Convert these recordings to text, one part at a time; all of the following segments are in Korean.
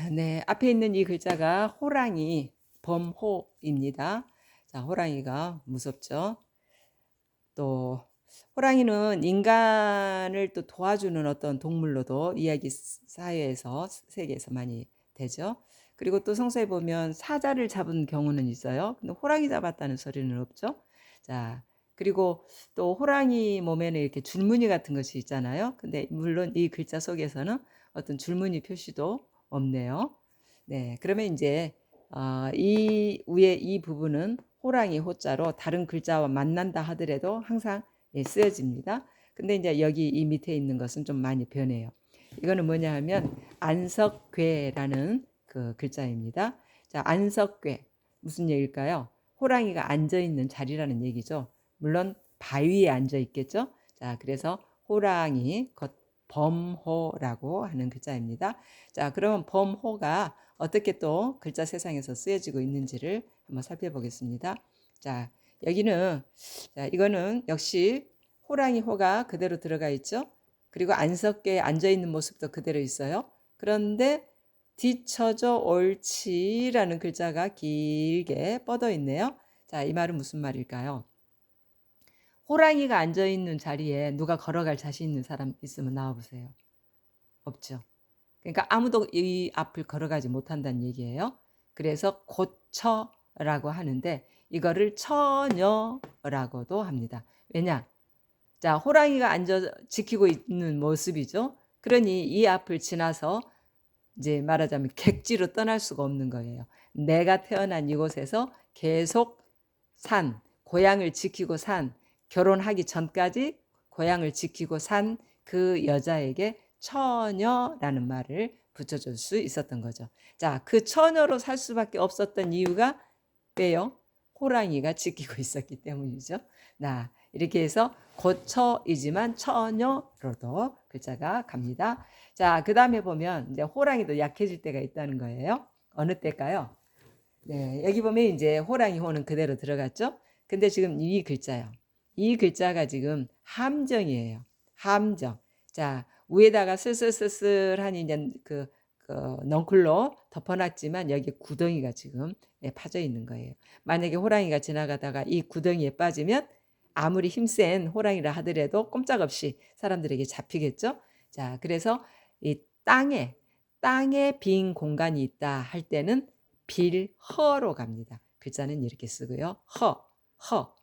네, 앞에 있는 이 글자가 호랑이, 범호입니다. 자, 호랑이가 무섭죠. 또 호랑이는 인간을 또 도와주는 어떤 동물로도 이야기 사회에서 세계에서 많이 되죠. 그리고 또 성서에 보면 사자를 잡은 경우는 있어요. 근데 호랑이 잡았다는 소리는 없죠. 자, 그리고 또 호랑이 몸에는 이렇게 줄무늬 같은 것이 있잖아요. 근데 물론 이 글자 속에서는 어떤 줄무늬 표시도 없네요. 네, 그러면 이제 이 위에 이 부분은 호랑이 호자로 다른 글자와 만난다 하더라도 항상 쓰여집니다. 근데 이제 여기 이 밑에 있는 것은 좀 많이 변해요. 이거는 뭐냐 하면 안석괴라는 그 글자입니다. 자, 안석괴 무슨 얘기일까요? 호랑이가 앉아 있는 자리라는 얘기죠. 물론 바위에 앉아 있겠죠. 자, 그래서 호랑이 범호라고 하는 글자입니다. 자, 그러면 범호가 어떻게 또 글자 세상에서 쓰여지고 있는지를 한번 살펴보겠습니다. 자, 여기는 자, 이거는 역시 호랑이 호가 그대로 들어가 있죠. 그리고 안석계에 앉아 있는 모습도 그대로 있어요. 그런데 뒤쳐져 옳지라는 글자가 길게 뻗어 있네요. 자, 이 말은 무슨 말일까요? 호랑이가 앉아 있는 자리에 누가 걸어갈 자신 있는 사람 있으면 나와 보세요. 없죠. 그러니까 아무도 이 앞을 걸어가지 못한다는 얘기예요. 그래서 고처라고 하는데 이거를 처녀라고도 합니다. 왜냐? 자, 호랑이가 앉아 지키고 있는 모습이죠. 그러니 이 앞을 지나서 이제 말하자면 객지로 떠날 수가 없는 거예요. 내가 태어난 이곳에서 계속 고향을 지키고 결혼하기 전까지 고향을 지키고 산 그 여자에게 처녀라는 말을 붙여줄 수 있었던 거죠. 자, 그 처녀로 살 수밖에 없었던 이유가 왜요? 호랑이가 지키고 있었기 때문이죠. 나 이렇게 해서 고처이지만 처녀로도 글자가 갑니다. 자, 그 다음에 보면 이제 호랑이도 약해질 때가 있다는 거예요. 어느 때일까요? 네, 여기 보면 이제 호랑이 호는 그대로 들어갔죠. 근데 지금 이 글자요. 이 글자가 지금 함정이에요. 함정. 자, 위에다가 쓸쓸쓸쓸하니 이제 그 넝쿨로 덮어놨지만 여기 구덩이가 지금 파져 있는 거예요. 만약에 호랑이가 지나가다가 이 구덩이에 빠지면 아무리 힘센 호랑이라 하더라도 꼼짝없이 사람들에게 잡히겠죠. 자, 그래서 이 땅에 빈 공간이 있다 할 때는 빌허로 갑니다. 글자는 이렇게 쓰고요. 허.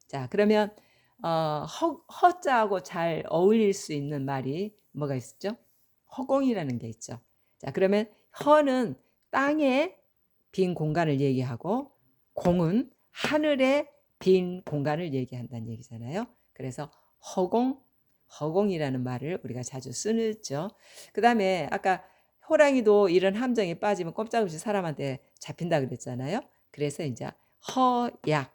자, 그러면 허자하고 잘 어울릴 수 있는 말이 뭐가 있죠? 허공이라는 게 있죠. 자, 그러면 허는 땅에 빈 공간을 얘기하고 공은 하늘에 빈 공간을 얘기한다는 얘기잖아요. 그래서 허공이라는 말을 우리가 자주 쓰죠. 그 다음에 아까 호랑이도 이런 함정에 빠지면 꼼짝없이 사람한테 잡힌다 그랬잖아요. 그래서 이제 허약,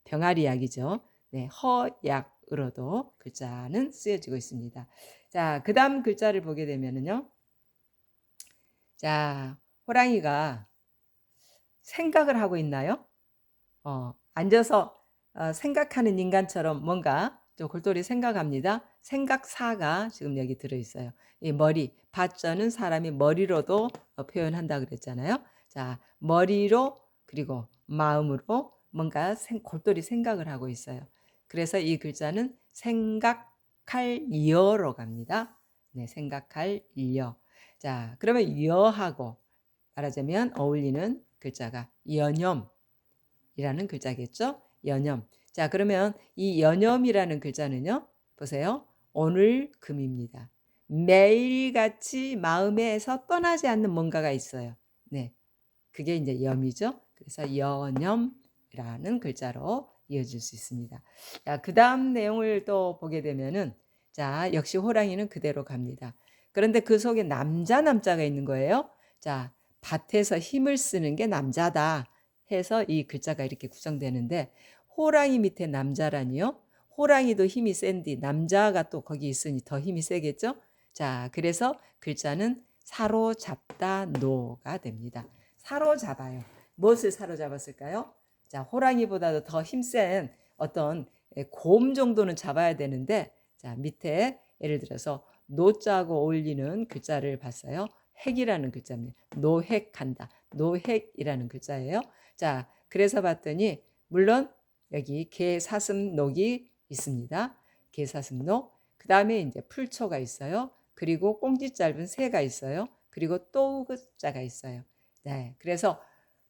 병아리 약이죠. 네, 허약으로도 글자는 쓰여지고 있습니다. 자, 그 다음 글자를 보게 되면은요. 자, 호랑이가 생각을 하고 있나요? 앉아서 생각하는 인간처럼 뭔가 좀 골똘히 생각합니다. 생각사가 지금 여기 들어있어요. 이 머리, 받자는 사람이 머리로도 표현한다 그랬잖아요. 자, 머리로 그리고 마음으로 뭔가 골똘히 생각을 하고 있어요. 그래서 이 글자는 생각할 여로 갑니다. 네, 생각할 여. 자, 그러면 여하고 말하자면 어울리는 글자가 연염. 이라는 글자겠죠? 연염. 자, 그러면 이 연염이라는 글자는요. 보세요. 오늘 금입니다. 매일같이 마음에서 떠나지 않는 뭔가가 있어요. 네. 그게 이제 염이죠. 그래서 연염이라는 글자로 이어질 수 있습니다. 자, 그 다음 내용을 또 보게 되면은 자, 역시 호랑이는 그대로 갑니다. 그런데 그 속에 남자가 있는 거예요. 자, 밭에서 힘을 쓰는 게 남자다 해서 이 글자가 이렇게 구성되는데 호랑이 밑에 남자라니요. 호랑이도 힘이 센디 남자가 또 거기 있으니 더 힘이 세겠죠. 자, 그래서 글자는 사로잡다 노가 됩니다. 사로잡아요. 무엇을 사로잡았을까요? 자, 호랑이보다도 더 힘센 어떤 곰 정도는 잡아야 되는데 자, 밑에 예를 들어서 노자하고 어울리는 글자를 봤어요. 핵이라는 글자입니다. 노획한다. 노획이라는 글자예요. 자, 그래서 봤더니 물론 여기 개사슴녹이 있습니다. 개사슴녹. 그 다음에 이제 풀초가 있어요. 그리고 꽁지 짧은 새가 있어요. 그리고 또우자가 있어요. 네, 그래서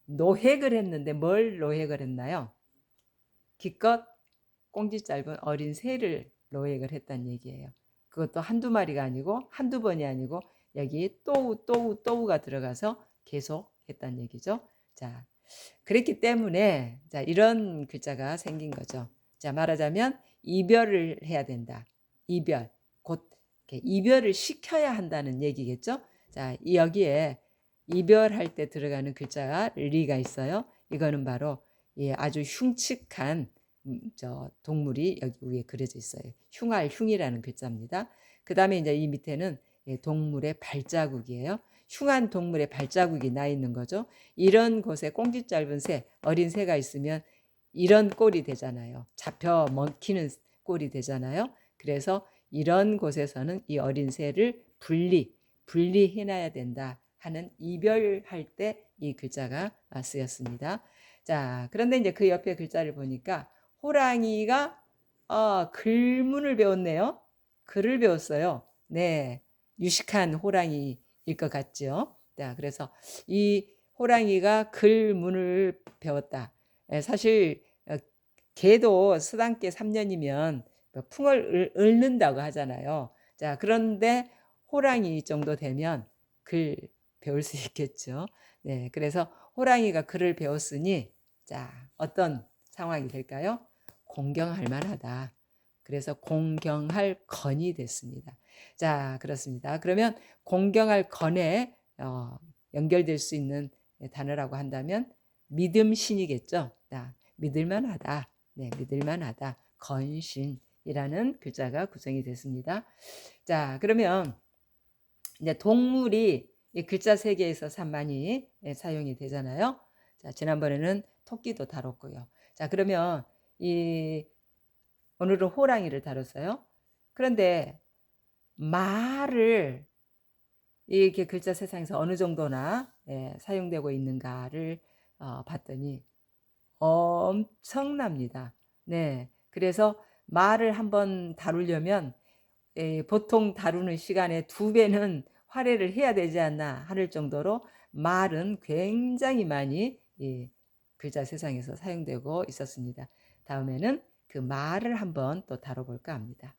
노획을 했는데 뭘 노획을 했나요? 기껏 꽁지 짧은 어린 새를 노획을 했다는 얘기예요. 그것도 한두 마리가 아니고 한두 번이 아니고 여기 또우가 들어가서 계속 했다는 얘기죠. 자, 그랬기 때문에 자, 이런 글자가 생긴 거죠. 자, 말하자면 이별을 해야 된다. 이별. 곧 이별을 시켜야 한다는 얘기겠죠. 자, 여기에 이별할 때 들어가는 글자가 리가 있어요. 이거는 바로 아주 흉측한 저 동물이 여기 위에 그려져 있어요. 흉할 흉이라는 글자입니다. 그 다음에 이제 이 밑에는 동물의 발자국이에요. 흉한 동물의 발자국이 나 있는 거죠. 이런 곳에 꽁지 짧은 새, 어린 새가 있으면 이런 꼴이 되잖아요. 잡혀 먹히는 꼴이 되잖아요. 그래서 이런 곳에서는 이 어린 새를 분리해놔야 된다 하는 이별할 때 이 글자가 쓰였습니다. 자, 그런데 이제 그 옆에 글자를 보니까 호랑이가 글문을 배웠네요. 글을 배웠어요. 네, 유식한 호랑이일 것 같죠. 자, 그래서 이 호랑이가 글문을 배웠다. 사실 개도 스당께 3년이면 풍을 읊는다고 하잖아요. 자, 그런데 호랑이 정도 되면 글 배울 수 있겠죠. 네, 그래서 호랑이가 글을 배웠으니 자, 어떤 상황이 될까요? 공경할 만하다. 그래서 공경할 건이 됐습니다. 자, 그렇습니다. 그러면 공경할 건에 연결될 수 있는 단어라고 한다면 믿음신이겠죠. 자, 믿을만하다. 네, 믿을만하다. 건신이라는 글자가 구성이 됐습니다. 자, 그러면 이제 동물이 이 글자 세계에서 참 많이 사용이 되잖아요. 자, 지난번에는 토끼도 다뤘고요. 자, 그러면 오늘은 호랑이를 다뤘어요. 그런데 말을 이렇게 글자 세상에서 어느 정도나 사용되고 있는가를 봤더니 엄청납니다. 네, 그래서 말을 한번 다루려면 보통 다루는 시간의 2배는 활애를 해야 되지 않나 하는 정도로 말은 굉장히 많이 글자 세상에서 사용되고 있었습니다. 다음에는 그 말을 한번 또 다뤄볼까 합니다.